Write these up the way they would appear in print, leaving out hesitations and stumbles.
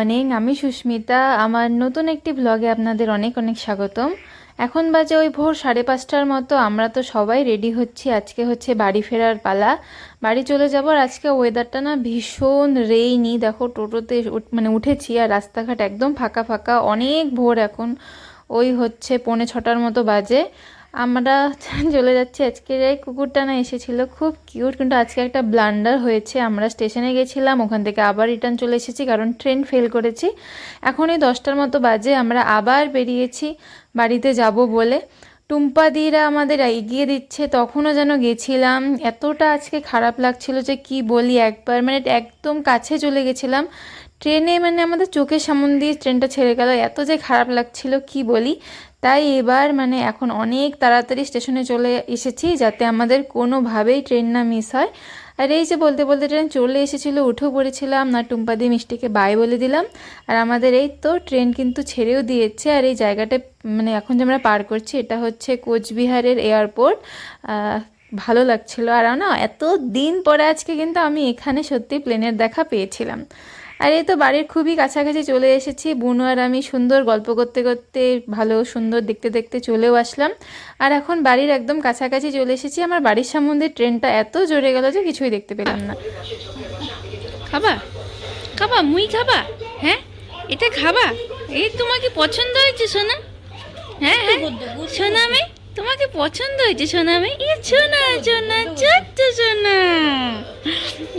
Morning, আমি সুস্মিতা। আমার নতুন একটি ব্লগে আপনাদের অনেক অনেক স্বাগতম। এখন বাজে ওই ভোর 5:30টার মতো। আমরা তো সবাই রেডি হচ্ছি, আজকে হচ্ছে বাড়ি ফেরার পালা। বাড়ি চলে যাব। আর আজকে ওয়েদারটা না ভীষণ রেইনি। দেখো টোটোতে উঠেছি আর রাস্তাঘাট একদম ফাঁকা ফাঁকা, অনেক ভোর এখন। ওই হচ্ছে 5:45টার মতো বাজে। আমরা চলে যাচ্ছি। আজকের এই কুকুরটা না এসেছিল, খুব কিউট, কিন্তু আজকে একটা ব্লান্ডার হয়েছে। আমরা স্টেশনে গেছিলাম, ওখান থেকে আবার রিটার্ন চলে এসেছি কারণ ট্রেন ফেল করেছি। এখন এই 10টার মতো বাজে, আমরা আবার বেরিয়েছি বাড়িতে যাব বলে। টুম্পাদিরা আমাদের এগিয়ে দিচ্ছে, তখনও যেন গেছিলাম। এতটা আজকে খারাপ লাগছিল যে কি বলি, একবার একদম কাছে চলে গেছিলাম ট্রেনে, আমাদের চোখের সামনে দিয়ে ট্রেনটা ছেড়ে গেল, এত যে খারাপ লাগছিল কি বলি। তাই এবার এখন অনেক তাড়াতাড়ি স্টেশনে চলে এসেছি যাতে আমাদের কোনোভাবেই ট্রেন না মিস হয়। আর এই যে বলতে বলতে ট্রেন চলে এসেছিলো, উঠেও পড়েছিলাম না, টুম্পাদি মিষ্টিকে বাই বলে দিলাম। আর আমাদের এই তো ট্রেন কিন্তু ছেড়েও দিয়েছে। আর এই জায়গাটা এখন যে আমরা পার করছি, এটা হচ্ছে কোচবিহারের এয়ারপোর্ট। ভালো লাগছিল। আর না, এত দিন পরে আজকে কিন্তু আমি এখানে সত্যি প্লেনের দেখা পেয়েছিলাম। আর এই তো বাড়ির খুবই কাছাকাছি চলে এসেছি। বুনু আর আমি সুন্দর গল্প করতে করতে, ভালো সুন্দর দেখতে দেখতে চলেও আসলাম। আর এখন বাড়ির একদম কাছাকাছি চলে এসেছি। আমার বাড়ির সামনে ট্রেনটা এত জোরে গেল যে কিছুই দেখতে পেলাম না। খাবা খাবা মুই খাবা? হ্যাঁ, এটা খাবা? এই তোমাকে পছন্দ হয়েছে সোনা? হ্যাঁ হ্যাঁ সোনা মেয়ে, তোমাকে পছন্দ হয়েছে সোনা মেয়ে? এ সোনা সোনা ছোট্ট সোনা,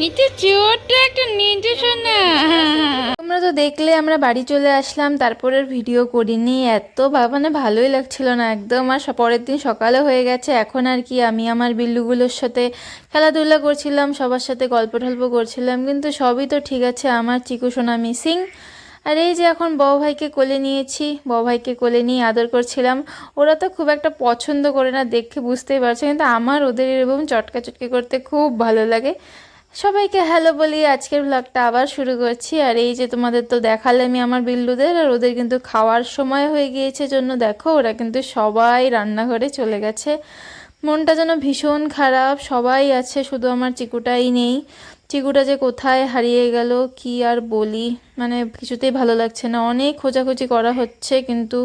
এটা ছোট্ট একটা নিচে সোনা। তোমরা তো দেখলে আমরা বাড়ি চলে আসলাম, তারপরের ভিডিও করিনি। এত ভালোই লাগছিল না একদম। আর পরের দিন সকালে হয়ে গেছে। এখন আর কি, আমি আমার বিল্লুগুলোর সাথে খেলাধুলা করছিলাম, সবার সাথে গল্প টল্প করছিলাম, কিন্তু সবই তো ঠিক আছে, আমার চিকু সোনা মিসিং। আর এই যে এখন বড় ভাইকে কোলে নিয়েছি, বড় ভাইকে কোলে নিয়ে আদর করছিলাম। ওরা তো খুব একটা পছন্দ করে না, দেখে বুঝতেই পারছে, কিন্তু আমার ওদের এরকম চটকা চটকি করতে খুব ভালো লাগে। সবাইকে হ্যালো বলি, আজকের ব্লগটা আবার শুরু করছি। আর এই যে তোমাদের তো দেখালাম আমি আমার বিল্লুদের, আর ওদের কিন্তু খাওয়ার সময় হয়ে গিয়েছে জন্য দেখো ওরা কিন্তু সবাই রান্নাঘরে চলে গেছে। মনটা যেন ভীষণ খারাপ, সবাই আছে, শুধু আমার চিকুটাই নেই। চিকুটা যে কোথায় হারিয়ে গেল কি আর বলি, কিছুতেই ভালো লাগছে না। অনেক খোঁজাখুঁজি করা হচ্ছে কিন্তু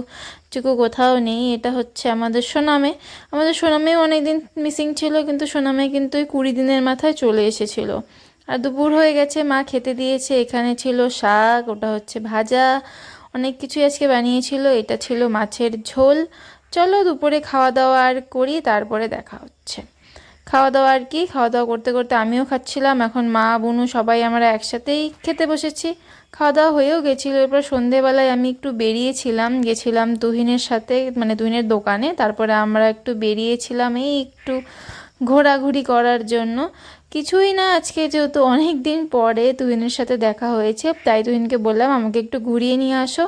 চিকু কোথাও নেই। এটা হচ্ছে আমাদের সোনামে। আমাদের সোনামেও অনেকদিন মিসিং ছিল, কিন্তু সোনামে কিন্তু ওই 20 দিনের মাথায় চলে এসেছিল। আর দুপুর হয়ে গেছে, মা খেতে দিয়েছে। এখানে ছিল শাক, ওটা হচ্ছে ভাজা, অনেক কিছুই আজকে বানিয়েছিল। এটা ছিল মাছের ঝোল। চলো দুপুরে খাওয়া দাওয়া আর করি, তারপরে দেখা হচ্ছে। খাওয়া দাওয়া আর কি, খাওয়া দাওয়া করতে করতে আমিও খাচ্ছিলাম। এখন মা বুনু সবাই আমরা একসাথেই খেতে বসেছি। খাওয়া দাওয়া হয়েও গেছিলো। এরপর সন্ধেবেলায় আমি একটু গেছিলাম তুহিনের সাথে, তুহিনের দোকানে। তারপরে আমরা একটু বেরিয়েছিলাম এই একটু ঘোরাঘুরি করার জন্য। কিছুই না, আজকে যেহেতু অনেক দিন পরে তুহিনের সাথে দেখা হয়েছে, তাই তুহিনকে বললাম আমাকে একটু ঘুরিয়ে নিয়ে আসো।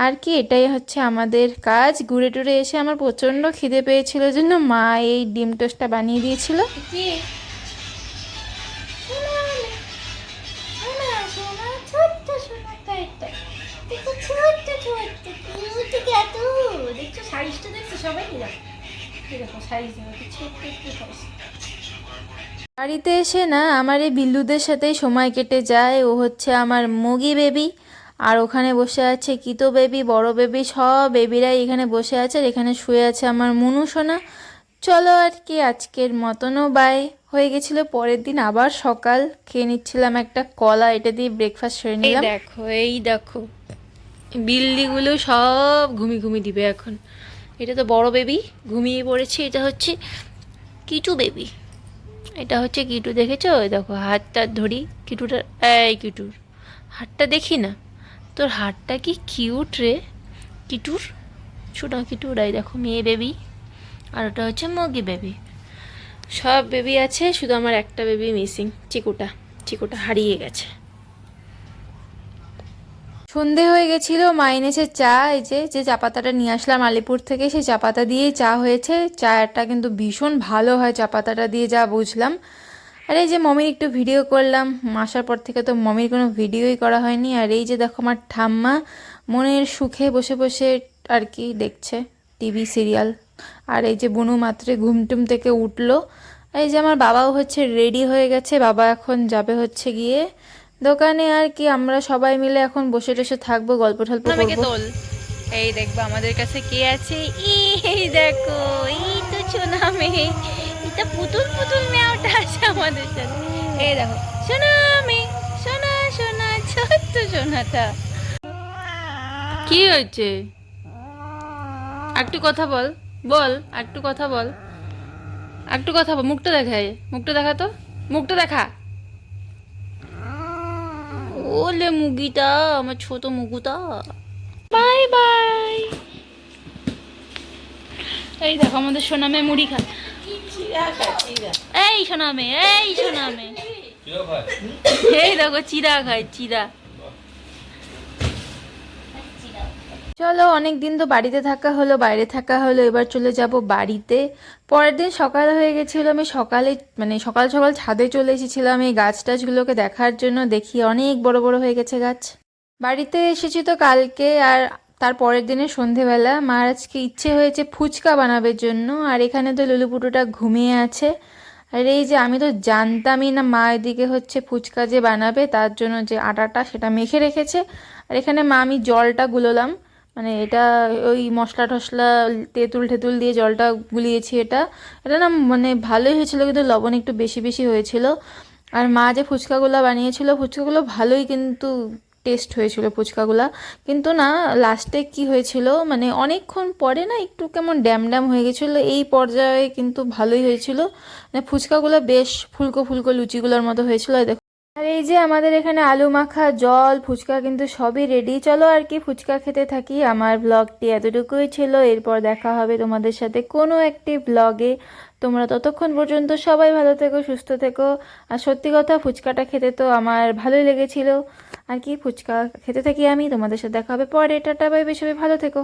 আর কি, এটাই হচ্ছে আমাদের কাজ। ঘুরে টুরে এসে আমার প্রচণ্ড খিদে পেয়েছিল জন্য মা এই ডিম টোস্টটা বানিয়ে দিয়েছিল। বাড়িতে এসে না আমার এই বিল্লুদের সাথেই সময় কেটে যায়। ও হচ্ছে আমার মগি বেবি, আর ওখানে বসে আছে কিতো বেবি, বড় বেবি, সব বেবিরাই এখানে বসে আছে। আর এখানে শুয়ে আছে আমার মুনু সোনা। চলো আর কি, আজকের মতনও বাই। হয়ে গেছিলো পরের দিন আবার সকাল, খেয়ে নিচ্ছিলাম একটা কলা, এটা দিয়ে ব্রেকফাস্ট সেরে নিলাম। এই দেখো বিল্লিগুলো সব ঘুমিয়ে দিবে এখন। এটা তো বড় বেবি ঘুমিয়ে পড়েছে। এটা হচ্ছে কিটু বেবি, এটা হচ্ছে কিটু। দেখেছো? ওই দেখো হাতটা ধরি কিটুটা, এই কিটুর হাতটা দেখি না, তোর হাতটা কি কিউট রে কিটুর, ছোটো কিটুর। এই দেখো মেয়ে বেবি, আর ওটা হচ্ছে মগি বেবি। সব বেবি আছে, শুধু আমার একটা বেবি মিসিং, চিকুটা হারিয়ে গেছে। সন্ধে হয়ে গেছিলো, মা এনেছে চা। এই যে যে চা পাতাটা নিয়ে আসলাম আলিপুর থেকে, সেই চা পাতা দিয়েই চা হয়েছে। চাটা কিন্তু ভীষণ ভালো হয় চা পাতাটা দিয়ে, যা বুঝলাম। আর এই যে মমির একটু ভিডিও করলাম, আসার পর থেকে তো মমির কোনো ভিডিওই করা হয়নি। আর এই যে দেখো আমার ঠাম্মা মনের সুখে বসে বসে আর কি দেখছে টিভি সিরিয়াল। আর এই যে বুনু মাত্রে ঘুমটুম থেকে উঠলো। এই যে আমার বাবাও হচ্ছে রেডি হয়ে গেছে, বাবা এখন যাবে হচ্ছে গিয়ে দোকানে আর কি আমরা সবাই মিলে এখন বসে টসে থাকবো, গল্প টল্প আমাকে করবো। তোল। এই দেখবো আমাদের কাছে কে আছে। এই দেখো, এই তো সোনা মেয়ে, এটা পুতুল পুতুল মেয়েটা আছে আমাদের সাথে। এই দেখো সোনা মেয়ে, সোনা সোনা ছোট্ট সোনাটা। কি হয়েছে? একটু কথা বল, বল একটু কথা বল, একটু কথা বল। মুখটা দেখায়, মুখটা দেখা তো, মুখটা দেখা। ওলে মুগিটা, আমার ছোট মুগুটা। Bye bye. এই দেখো আমাদের সোনামে মুড়ি খায়। এই সোনামে, এই সোনামে, এই দেখো চিরা খায়, চিরা। চলো, অনেক দিন তো বাড়িতে থাকা হলো, বাইরে থাকা হলো, এবার চলে যাব বাড়িতে। পরের দিন সকাল হয়ে গেছিলো, আমি সকালে মানে সকাল সকাল ছাদে চলে এসেছিলাম এই গাছ টাছগুলোকে দেখার জন্য। দেখি অনেক বড় বড় হয়ে গেছে গাছ। বাড়িতে এসেছি তো কালকে, আর তার পরের দিনে সন্ধেবেলা মার আজকে ইচ্ছে হয়েছে ফুচকা বানাবার জন্য। আর এখানে তো লুলুপুটুটা ঘুমিয়ে আছে। আর এই যে আমি তো জানতামই না মা এদিকে হচ্ছে ফুচকা যে বানাবে তার জন্য যে আটাটা সেটা মেখে রেখেছে। আর এখানে মা আমি জলটা গুলোলাম, মানে এটা ওই মশলা টশলা তেঁতুল টেতুল দিয়ে জলটা গুলিয়েছি। এটা এটা না মানে ভালোই হয়েছিল, কিন্তু লবণ একটু বেশি বেশি হয়েছিল। আর মা যে ফুচকাগুলো বানিয়েছিল ফুচকাগুলো ভালোই কিন্তু টেস্ট হয়েছিল ফুচকাগুলা। কিন্তু না লাস্টে কি হয়েছিল মানে অনেকক্ষণ পরে না একটু কেমন ড্যাম ড্যাম হয়ে গেছিলো। এই পর্যায়ে কিন্তু ভালোই হয়েছিল, মানে ফুচকাগুলো বেশ ফুলকো ফুলকো লুচিগুলোর মতো হয়েছিল। আর দেখো, আর এই যে আমাদের এখানে আলু মাখা, জল, ফুচকা কিন্তু সবই রেডি। চলো আর কি ফুচকা খেতে থাকি। আমার ব্লগটি এতটুকুই ছিল, এরপর দেখা হবে তোমাদের সাথে কোনো একটি ব্লগে। তোমরা ততক্ষণ পর্যন্ত সবাই ভালো থেকো, সুস্থ থেকো। আর সত্যি কথা ফুচকাটা খেতে তো আমার ভালোই লেগেছিল। আর কি ফুচকা খেতে থাকি আমি, তোমাদের সাথে দেখা হবে পরে। টাটা বাই বাই, সবাই ভালো থেকো।